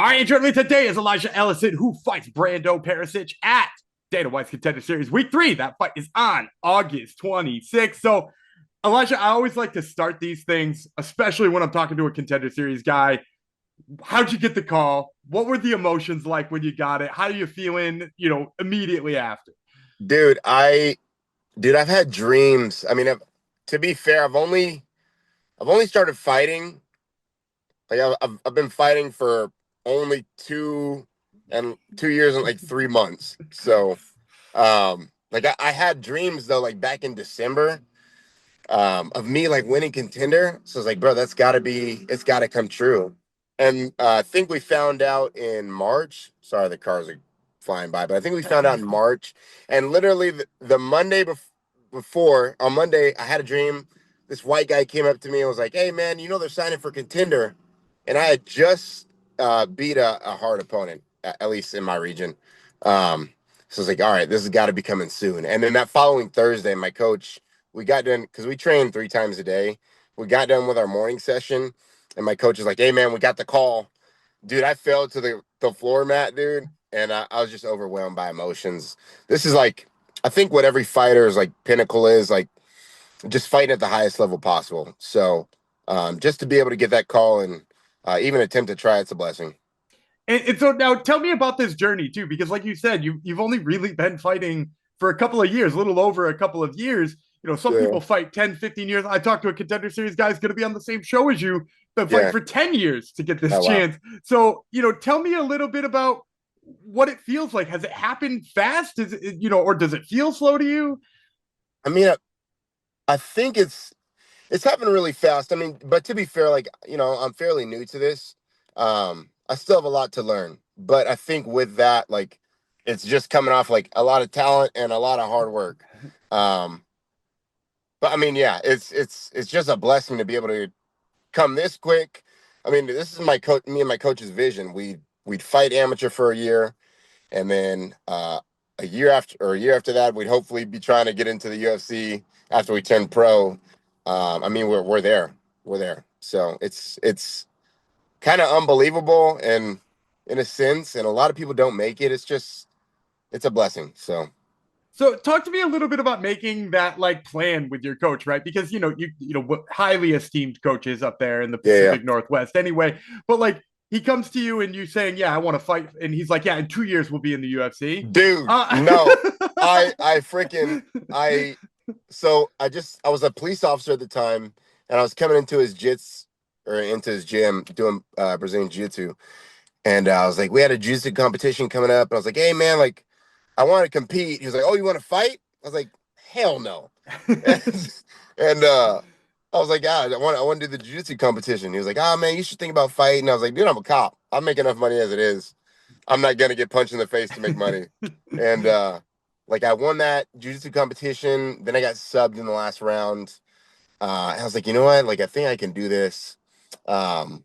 All right, and joining me today is Elisha Ellison, who fights Brando Peričić at Dana White's Contender Series Week 3. That fight is on August 26th. So, Elisha, I always like to start these things, especially when I'm talking to a Contender Series guy. How'd you get the call? What were the emotions like when you got it? How are you feeling, immediately after? Dude, I've had dreams. I mean, to be fair, I've only started fighting. Like I've been fighting for only 2 years and like 3 months. So, like I had dreams though, like back in December, of me like winning contender. So it's like, bro, it's gotta come true. And I think we found out in March. Sorry, the cars are flying by, but I think we found out in March. And literally the Monday before, on Monday, I had a dream. This white guy came up to me and was like, "Hey, man, they're signing for contender," and I had just beat a hard opponent, at least in my region. So I was like, "All right, this has got to be coming soon." And then that following Thursday, my coach, we got done because we train 3 times a day. We got done with our morning session, and my coach was like, "Hey, man, we got the call." Dude, I fell to the floor mat, dude, and I was just overwhelmed by emotions. This is like, I think what every fighter's like pinnacle is, like just fighting at the highest level possible. So, just to be able to get that call and even attempt to try, it's a blessing. And so now tell me about this journey too, because like you said, you've only really been fighting for a couple of years, a little over a couple of years. Some Yeah, people fight 10, 15 years. I talked to a Contender Series guy who's going to be on the same show as you, been fighting yeah. for 10 years to get this Oh wow. chance. So, tell me a little bit about what it feels like. Has it happened fast? Is it, or does it feel slow to you? I mean, I think it's happened really fast. I mean, but to be fair, like I'm fairly new to this. I still have a lot to learn, but I think with that, like, it's just coming off like a lot of talent and a lot of hard work. Um, but I mean, yeah, it's just a blessing to be able to come this quick. I mean, this is me and my coach's vision. We'd fight amateur for a year, and then a year after that, we'd hopefully be trying to get into the UFC after we turn pro. I mean, we're there. So it's kind of unbelievable, and in a sense, and a lot of people don't make it. It's a blessing. So So talk to me a little bit about making that like plan with your coach, right? Because highly esteemed coaches up there in the yeah, yeah. Pacific Northwest anyway. But like he comes to you and you saying, "Yeah, I want to fight," and he's like, "Yeah, in 2 years we'll be in the UFC." Dude, Uh, no, I freaking I so I was a police officer at the time, and I was coming into his jits or into his gym doing Brazilian jiu-jitsu. And I was like, we had a jiu-jitsu competition coming up. And I was like, hey, man, like, I want to compete. He was like, oh, you want to fight? I was like, hell no. And I was like, ah, I want to do the jiu-jitsu competition. He was like, ah, man, you should think about fighting. I was like, dude, I'm a cop. I make enough money as it is. I'm not going to get punched in the face to make money. And like, I won that jiu-jitsu competition. Then I got subbed in the last round. And I was like, you know what? Like, I think I can do this. Um,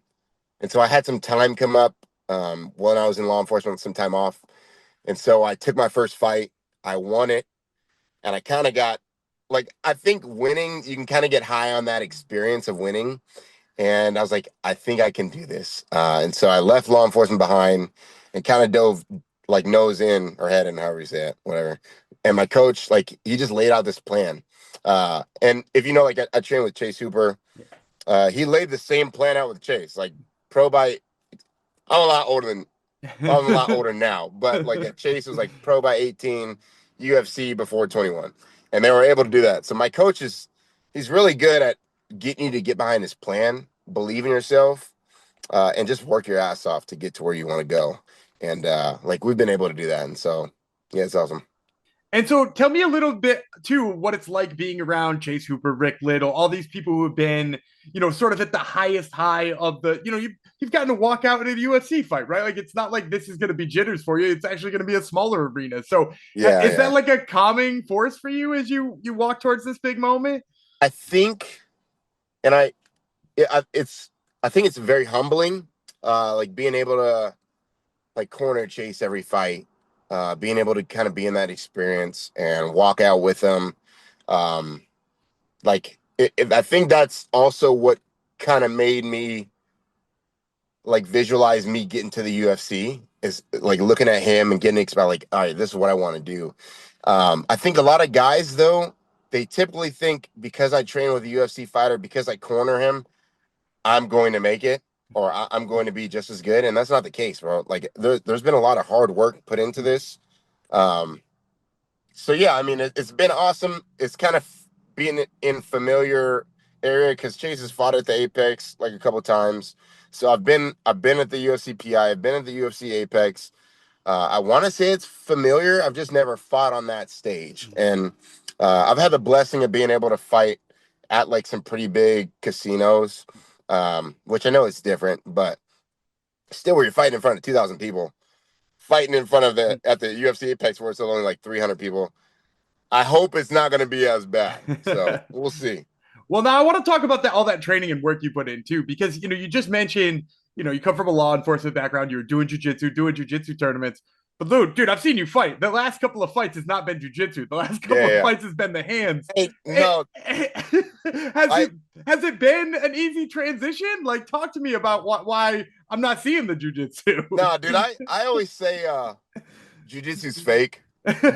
and so I had some time come up when I was in law enforcement, some time off. And so I took my first fight. I won it. And I kind of got like, I think winning, you can kind of get high on that experience of winning. And I was like, I think I can do this. And so I left law enforcement behind and kind of dove like nose in or head in, however you say it, whatever. And my coach, like, he just laid out this plan. And if you know, like, I trained with Chase Hooper. He laid the same plan out with Chase, like pro by. I'm a lot older than well, I'm a lot older now, but like at Chase was like pro by 18, UFC before 21, and they were able to do that. So my coach he's really good at getting you to get behind his plan, believe in yourself, and just work your ass off to get to where you want to go. And like we've been able to do that, and so yeah, it's awesome. And so tell me a little bit too what it's like being around Chase Hooper, Rick Little, all these people who have been, sort of at the highest high of the, you've gotten to walk out in a UFC fight, right? Like it's not like this is going to be jitters for you. It's actually going to be a smaller arena. So Yeah, is that yeah. like a calming force for you as you walk towards this big moment? I think, and it's I think it's very humbling, like being able to like corner chase every fight, being able to kind of be in that experience and walk out with them. Um, I think that's also what kind of made me like visualize me getting to the UFC is like looking at him and getting excited, like, all right, this is what I want to do. I think a lot of guys though, they typically think because I train with a UFC fighter, because I corner him, I'm going to make it, or I'm going to be just as good. And that's not the case, bro. Like there's been a lot of hard work put into this. So yeah, I mean, it's been awesome. It's kind of being in familiar area because Chase has fought at the Apex like a couple of times. So I've been at the UFC PI. I've been at the UFC Apex. I want to say it's familiar. I've just never fought on that stage, and I've had the blessing of being able to fight at like some pretty big casinos, which I know it's different, but still, where you're fighting in front of 2,000 people, fighting in front of at the UFC Apex where it's only like 300 people. I hope it's not going to be as bad. So we'll see. Well, now I want to talk about all that training and work you put in too, because you just mentioned you come from a law enforcement background. You were doing jujitsu tournaments. But dude, I've seen you fight. The last couple of fights has not been jujitsu. The last couple of fights has been the hands. Hey, no, has it been an easy transition? Like, talk to me about why I'm not seeing the jujitsu. No, dude, I always say jujitsu's fake,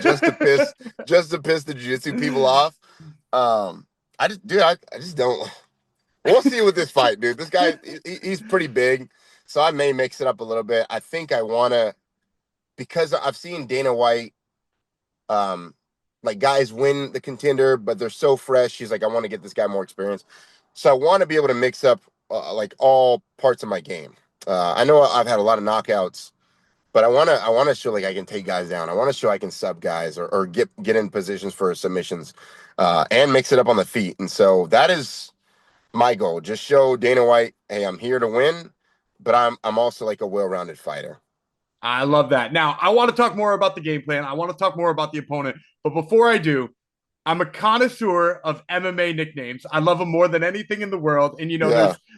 just to piss the jujitsu people off. I just don't. We'll see with this fight, dude. This guy, he's pretty big, so I may mix it up a little bit. I think I want to, because I've seen Dana White, like guys win the Contender, but they're so fresh. She's like, I want to get this guy more experience, so I want to be able to mix up like all parts of my game. I know I've had a lot of knockouts, but I want to show like I can take guys down. I want to show I can sub guys or get in positions for submissions, and mix it up on the feet. And so that is my goal. Just show Dana White, hey, I'm here to win, but I'm also like a well-rounded fighter. I love that. Now, I want to talk more about the game plan. I want to talk more about the opponent. But before I do, I'm a connoisseur of MMA nicknames. I love them more than anything in the world. And,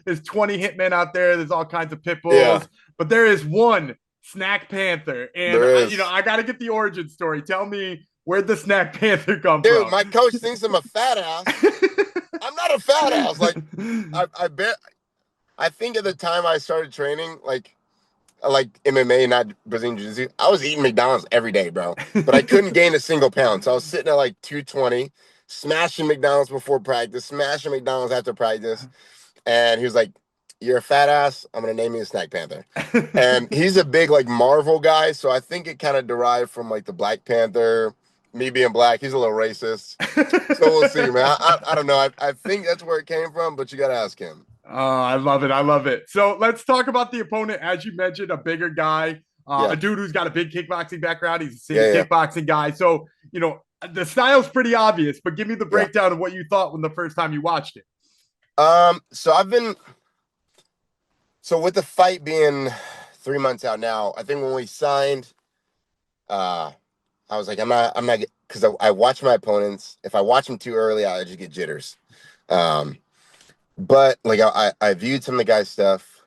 there's 20 hitmen out there. There's all kinds of pit bulls. Yeah. But there is one Snack Panther. And, I got to get the origin story. Tell me, where'd the Snack Panther come from? Dude, my coach thinks I'm a fat ass. I'm not a fat ass. Like, I think at the time I started training, like MMA, not Brazilian Jiu-Jitsu, I was eating McDonald's every day, bro. But I couldn't gain a single pound. So I was sitting at like 220, smashing McDonald's before practice, smashing McDonald's after practice. And he was like, you're a fat ass. I'm going to name you a Snack Panther. And he's a big like Marvel guy. So I think it kind of derived from like the Black Panther, me being black. He's a little racist. So we'll see, man. I don't know. I think that's where it came from, but you got to ask him. Oh, I love it. I love it. So let's talk about the opponent. As you mentioned, a bigger guy, a dude who's got a big kickboxing background. He's a kickboxing guy. So, the style's pretty obvious, but give me the breakdown of what you thought when the first time you watched it. So with the fight being 3 months out now, I think when we signed, I was like, I'm not, because I watch my opponents. If I watch them too early, I just get jitters. But like I viewed some of the guy's stuff.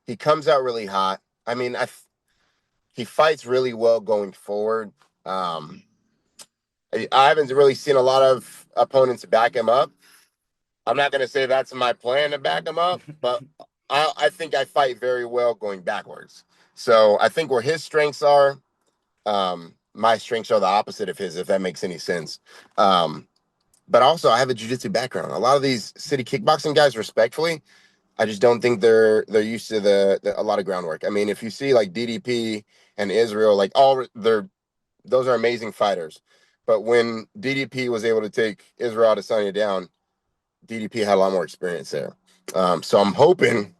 He comes out really hot. I mean, he fights really well going forward. I haven't really seen a lot of opponents back him up. I'm not going to say that's my plan to back him up, but I think I fight very well going backwards. So I think where his strengths are, my strengths are the opposite of his, if that makes any sense. But also, I have a jiu-jitsu background. A lot of these city kickboxing guys, respectfully, I just don't think they're used to a lot of groundwork. I mean, if you see like DDP and Israel, like those are amazing fighters. But when DDP was able to take Israel Adesanya down, DDP had a lot more experience there. So I'm hoping,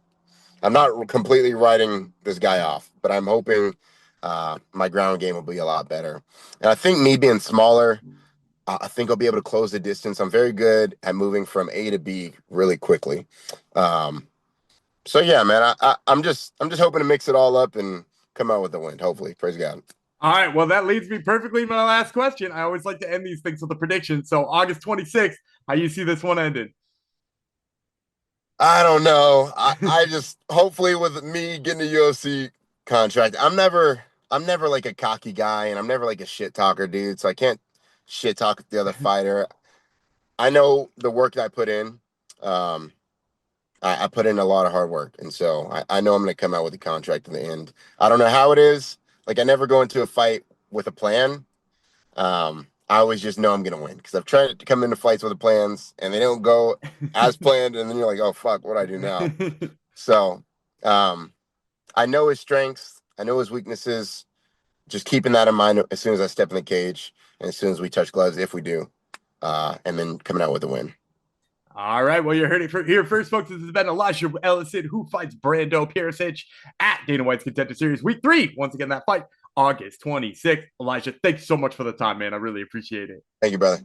I'm not completely writing this guy off, but I'm hoping my ground game will be a lot better. And I think me being smaller, I think I'll be able to close the distance. I'm very good at moving from A to B really quickly. So yeah, man, I'm just hoping to mix it all up and come out with the win. Hopefully, praise God. All right, well, that leads me perfectly to my last question. I always like to end these things with a prediction. So August 26th, how you see this one ended? I don't know. I just hopefully with me getting a UFC contract. I'm never like a cocky guy, and I'm never like a shit talker, dude. So I can't shit talk the other fighter. I know the work that I put in. I I put in a lot of hard work, and so I know I'm going to come out with a contract in the end. I don't know how it is. Like, I never go into a fight with a plan. I always just know I'm going to win because I've tried to come into fights with the plans, and they don't go as planned, and then you're like, oh, fuck, what do I do now? So I know his strengths. I know his weaknesses. Just keeping that in mind as soon as I step in the cage and as soon as we touch gloves, if we do, and then coming out with a win. All right. Well, you heard it here first, folks. This has been Elisha Ellison, who fights Brando Peričić at Dana White's Contender Series Week 3. Once again, that fight, August 26th. Elisha, thanks so much for the time, man. I really appreciate it. Thank you, brother.